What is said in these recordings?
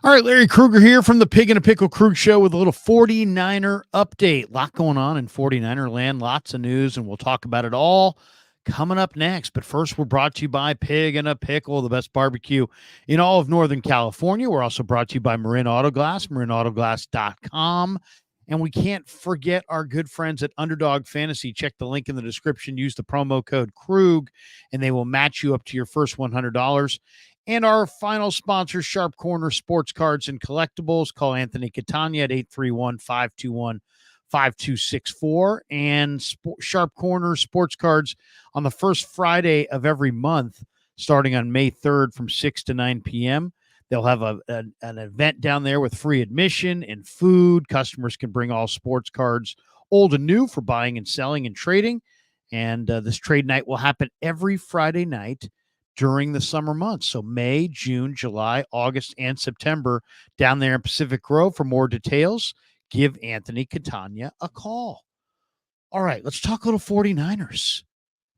All right, Larry Kruger here from the Pig and a Pickle Krug Show with a little 49er update. A lot going on in 49er land, lots of news, and we'll talk about it all coming up next. But first, we're brought to you by Pig and a Pickle, the best barbecue in all of Northern California. We're also brought to you by Marin Autoglass, marinautoglass.com. And we can't forget our good friends at Underdog Fantasy. Check the link in the description. Use the promo code Krug, and they will match you up to your first $100. And our final sponsor, Sharp Corner Sports Cards and Collectibles. Call Anthony Catania at 831-521-5264. And Sharp Corner Sports Cards on the first Friday of every month, starting on May 3rd from 6 to 9 p.m. They'll have an event down there with free admission and food. Customers can bring all sports cards, old and new, for buying and selling and trading. And this trade night will happen every Friday night during the summer months. So May, June, July, August, and September down there in Pacific Grove. For more details, give Anthony Catania a call. All right, let's talk a little 49ers.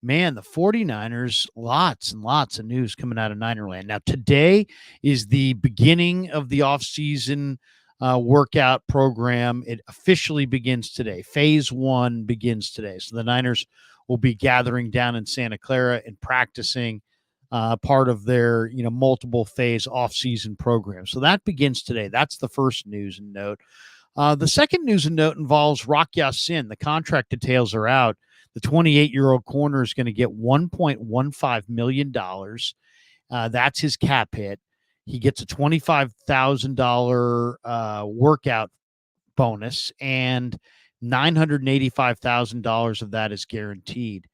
Man, the 49ers, lots and lots of news coming out of Ninerland. Now, today is the beginning of the offseason workout program. It officially begins today. Phase 1 begins today. So the Niners will be gathering down in Santa Clara and practicing part of their multiple phase offseason program. So that begins today. That's the first news and note. The second news and note involves Rock Ya-Sin. The contract details are out. The 28-year-old corner is going to get $1.15 million. That's his cap hit. He gets a $25,000 workout bonus, and $985,000 of that is guaranteed.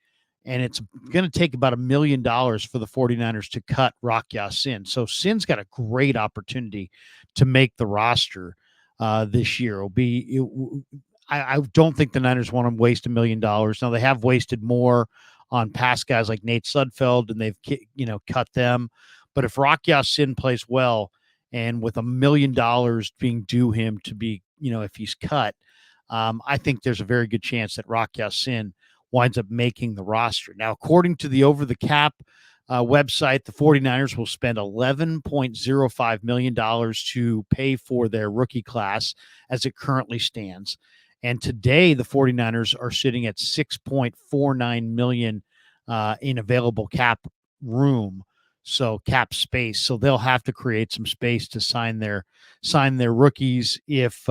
And it's going to take about $1 million for the 49ers to cut Rock Ya-Sin. So Sin's got a great opportunity to make the roster this year. I don't think the Niners want to waste $1 million. Now, they have wasted more on past guys like Nate Sudfeld, and they've cut them. But if Rock Ya-Sin plays well, and with $1 million being due him to be, if he's cut, I think there's a very good chance that Rock Ya-Sin winds up making the roster. Now, according to the Over the Cap website, the 49ers will spend $11.05 million to pay for their rookie class as it currently stands. And today, the 49ers are sitting at $6.49 million in available cap room, so cap space. So they'll have to create some space to sign their rookies if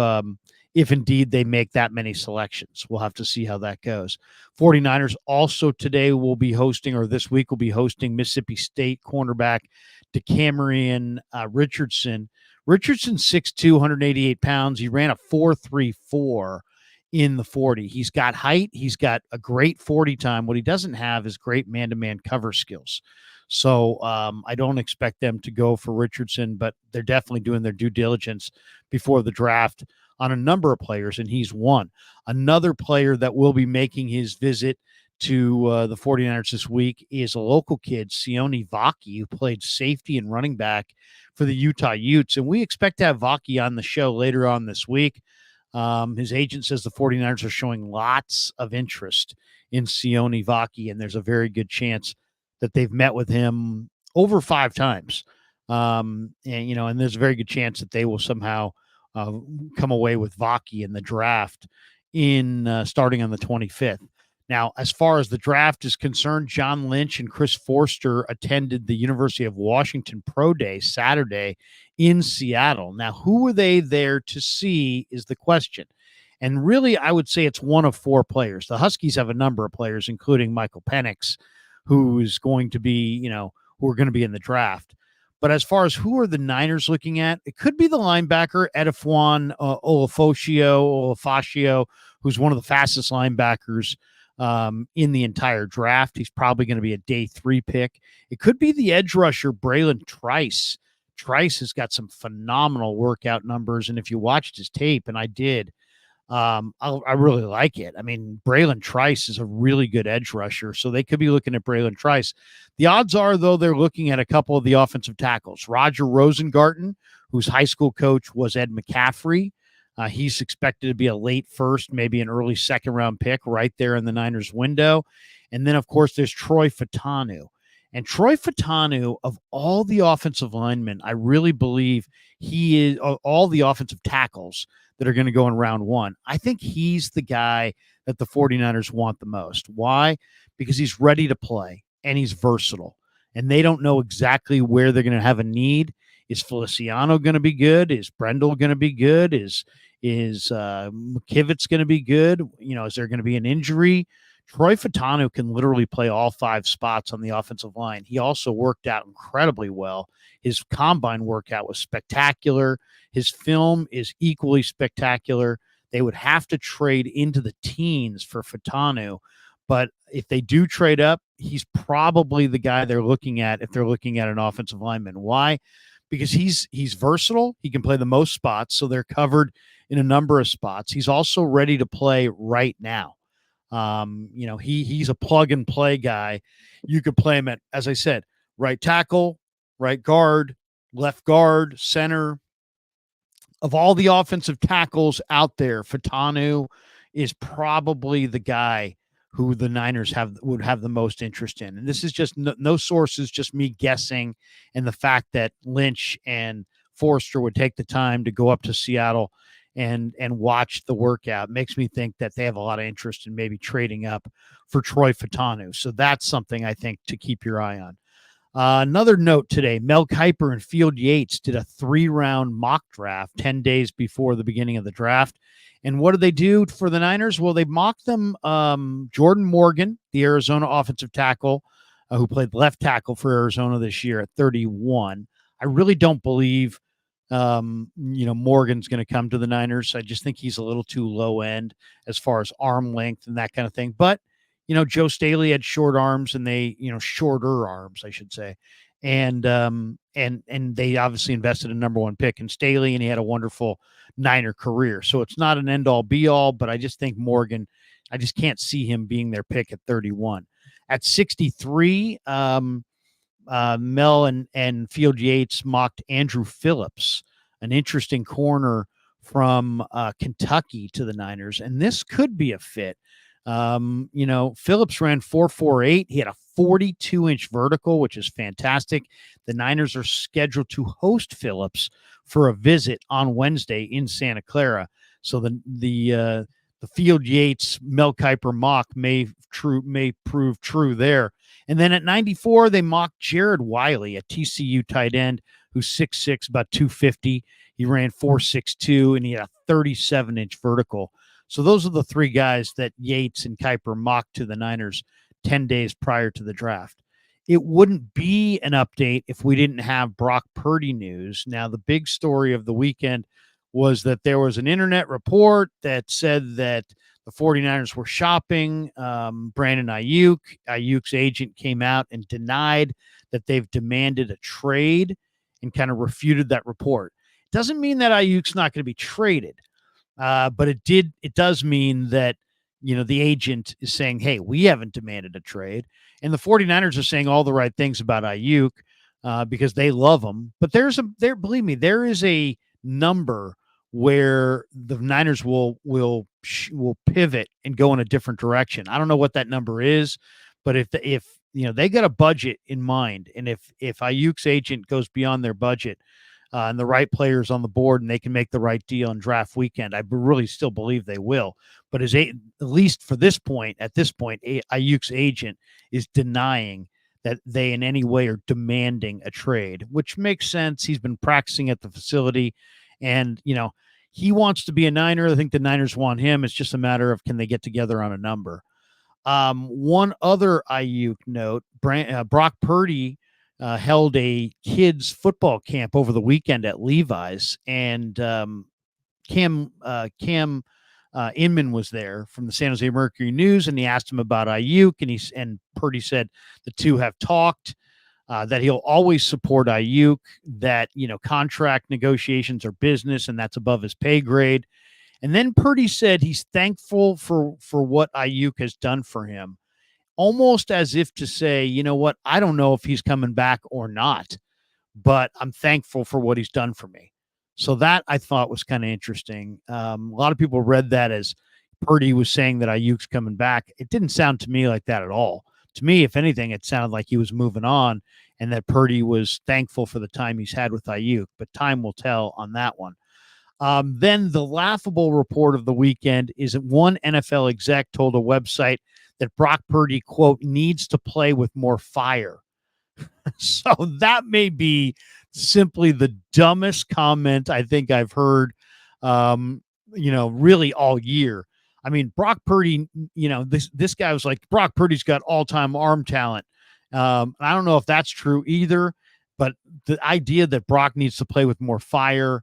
indeed they make that many selections. We'll have to see how that goes. 49ers also today will be hosting, or this week will be hosting, Mississippi State cornerback DeCamerion Richardson. Richardson's 6'2", 188 pounds. He ran a 4.34 in the 40. He's got height. He's got a great 40 time. What he doesn't have is great man-to-man cover skills. So I don't expect them to go for Richardson, but they're definitely doing their due diligence before the draft on a number of players, and he's one. Another player that will be making his visit to the 49ers this week is a local kid, Sione Vaki, who played safety and running back for the Utah Utes. And we expect to have Vaki on the show later on this week. His agent says the 49ers are showing lots of interest in Sione Vaki, and there's a very good chance that they've met with him over 5 times. And there's a very good chance that they will somehow come away with Vaki in the draft in starting on the 25th. Now, as far as the draft is concerned, John Lynch and Chris Forster attended the University of Washington Pro Day Saturday in Seattle. Now, who were they there to see is the question. And really, I would say it's one of 4 players. The Huskies have a number of players, including Michael Penix, who is going to be, who are going to be in the draft. But as far as who are the Niners looking at, it could be the linebacker, Edifwan Olafashio, who's one of the fastest linebackers in the entire draft. He's probably going to be a day 3 pick. It could be the edge rusher, Braylon Trice. Trice has got some phenomenal workout numbers, and if you watched his tape, and I did, I really like it. I mean, Braylon Trice is a really good edge rusher, so they could be looking at Braylon Trice. The odds are, though, they're looking at a couple of the offensive tackles. Roger Rosengarten, whose high school coach was Ed McCaffrey. He's expected to be a late first, maybe an early second-round pick right there in the Niners window. And then, of course, there's Troy Fatanu. And Troy Fautanu, of all the offensive linemen, I really believe he is all the offensive tackles that are going to go in round one. I think he's the guy that the 49ers want the most. Why? Because he's ready to play and he's versatile. And they don't know exactly where they're going to have a need. Is Feliciano going to be good? Is Brendel going to be good? Is McKivitz going to be good? Is there going to be an injury? Troy Fautanu can literally play all 5 spots on the offensive line. He also worked out incredibly well. His combine workout was spectacular. His film is equally spectacular. They would have to trade into the teens for Fautanu, but if they do trade up, he's probably the guy they're looking at if they're looking at an offensive lineman. Why? Because he's versatile. He can play the most spots, so they're covered in a number of spots. He's also ready to play right now. He's a plug and play guy. You could play him at, as I said, right tackle, right guard, left guard, center. Of all the offensive tackles out there, Fautanu is probably the guy who the Niners would have the most interest in. And this is just no sources, just me guessing, and the fact that Lynch and Forrester would take the time to go up to Seattle and watch the workout makes me think that they have a lot of interest in maybe trading up for Troy Fautanu. So that's something I think to keep your eye on. Another note today, Mel Kiper and Field Yates did a 3-round mock draft 10 days before the beginning of the draft. And what did they do for the Niners? Well, they mocked them Jordan Morgan, the Arizona offensive tackle, who played left tackle for Arizona this year at 31. I really don't believe Morgan's going to come to the Niners. I just think he's a little too low end as far as arm length and that kind of thing. But Joe Staley had short arms, and they, shorter arms, I should say. And they obviously invested a number 1 pick in Staley, and he had a wonderful Niner career. So it's not an end all be all, but I just think Morgan, I just can't see him being their pick at 31. At 63, Mel and Field Yates mocked Andrew Phillips, an interesting corner from Kentucky, to the Niners. And this could be a fit. Phillips ran 4.48. He had a 42-inch vertical, which is fantastic. The Niners are scheduled to host Phillips for a visit on Wednesday in Santa Clara. So the Field Yates Mel Kiper mock may prove true there. And then at 94, they mocked Jared Wiley, a TCU tight end who's 6'6", about 250. He ran 4.62, and he had a 37-inch vertical. So those are the 3 guys that Yates and Kiper mocked to the Niners 10 days prior to the draft. It wouldn't be an update if we didn't have Brock Purdy news. Now, the big story of the weekend was that there was an internet report that said that the 49ers were shopping Brandon Aiyuk. Aiyuk's agent came out and denied that they've demanded a trade and kind of refuted that report. Doesn't mean that Aiyuk's not going to be traded. But it does mean that, the agent is saying, hey, we haven't demanded a trade. And the 49ers are saying all the right things about Aiyuk because they love him. But believe me, there is a number where the Niners will pivot and go in a different direction. I don't know what that number is, but if they got a budget in mind, and if Aiyuk's agent goes beyond their budget, and the right players on the board, and they can make the right deal on draft weekend, I really still believe they will. But at least at this point, Aiyuk's agent is denying that they in any way are demanding a trade, which makes sense. He's been practicing at the facility, and he wants to be a Niner. I think the Niners want him. It's just a matter of, can they get together on a number. One other Aiyuk note, Brock Purdy held a kids football camp over the weekend at Levi's, and Cam Inman was there from the San Jose Mercury News, and he asked him about Aiyuk, and Purdy said the two have talked, that he'll always support Aiyuk, that contract negotiations are business, and that's above his pay grade. And then Purdy said he's thankful for what Aiyuk has done for him, almost as if to say, you know what, I don't know if he's coming back or not, but I'm thankful for what he's done for me. So that I thought was kind of interesting. A lot of people read that as Purdy was saying that Aiyuk's coming back. It didn't sound to me like that at all. To me, if anything, it sounded like he was moving on and that Purdy was thankful for the time he's had with Aiyuk, but time will tell on that one. Then the laughable report of the weekend is that one NFL exec told a website that Brock Purdy, quote, needs to play with more fire. So that may be simply the dumbest comment I think I've heard, really all year. I mean, Brock Purdy, this guy was like, Brock Purdy's got all-time arm talent. I don't know if that's true either, but the idea that Brock needs to play with more fire,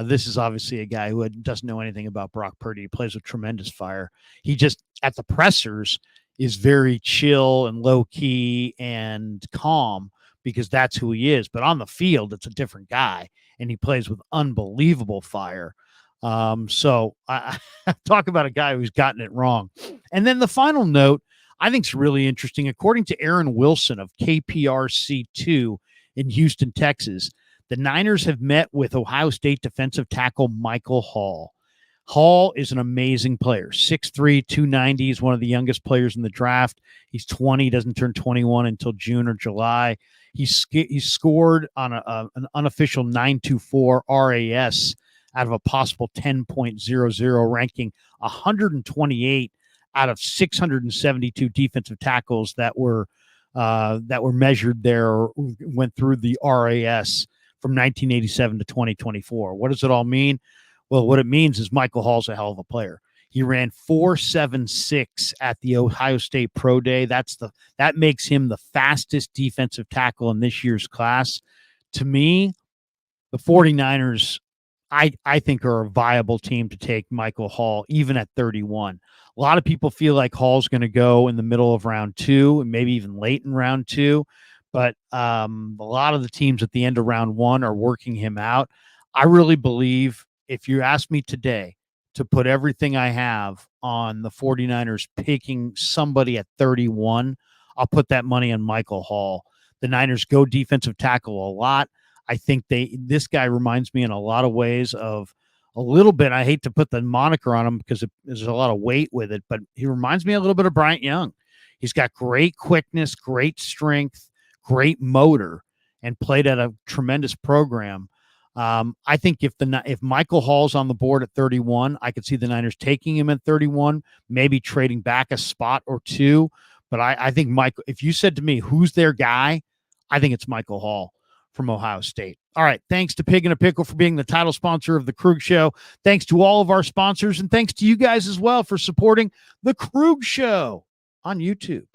this is obviously a guy who doesn't know anything about Brock Purdy. He plays with tremendous fire. He just, at the pressers, is very chill and low key and calm because that's who he is. But on the field, it's a different guy, and he plays with unbelievable fire. So I talk about a guy who's gotten it wrong. And then the final note I think is really interesting. According to Aaron Wilson of KPRC2 in Houston, Texas, the Niners have met with Ohio State defensive tackle Michael Hall. Hall is an amazing player, 6'3", 290. He's one of the youngest players in the draft. He's 20, doesn't turn 21 until June or July. He scored on an unofficial 924 RAS out of a possible 10.00 ranking, 128 out of 672 defensive tackles that were measured there or went through the RAS from 1987 to 2024. What does it all mean? Well, what it means is Michael Hall's a hell of a player. He ran 4.76 at the Ohio State Pro Day. That makes him the fastest defensive tackle in this year's class. To me, the 49ers, I think, are a viable team to take Michael Hall, even at 31. A lot of people feel like Hall's going to go in the middle of round 2 and maybe even late in round 2. But a lot of the teams at the end of round 1 are working him out. I really believe, if you ask me today to put everything I have on the 49ers picking somebody at 31, I'll put that money on Michael Hall. The Niners go defensive tackle a lot. I think this guy reminds me in a lot of ways of a little bit. I hate to put the moniker on him because there's a lot of weight with it, but he reminds me a little bit of Bryant Young. He's got great quickness, great strength, great motor, and played at a tremendous program. I think if Michael Hall's on the board at 31, I could see the Niners taking him at 31, maybe trading back a spot or two. But I think Michael, if you said to me, who's their guy, I think it's Michael Hall from Ohio State. All right. Thanks to Pig and a Pickle for being the title sponsor of the Krug Show. Thanks to all of our sponsors, and thanks to you guys as well for supporting the Krug Show on YouTube.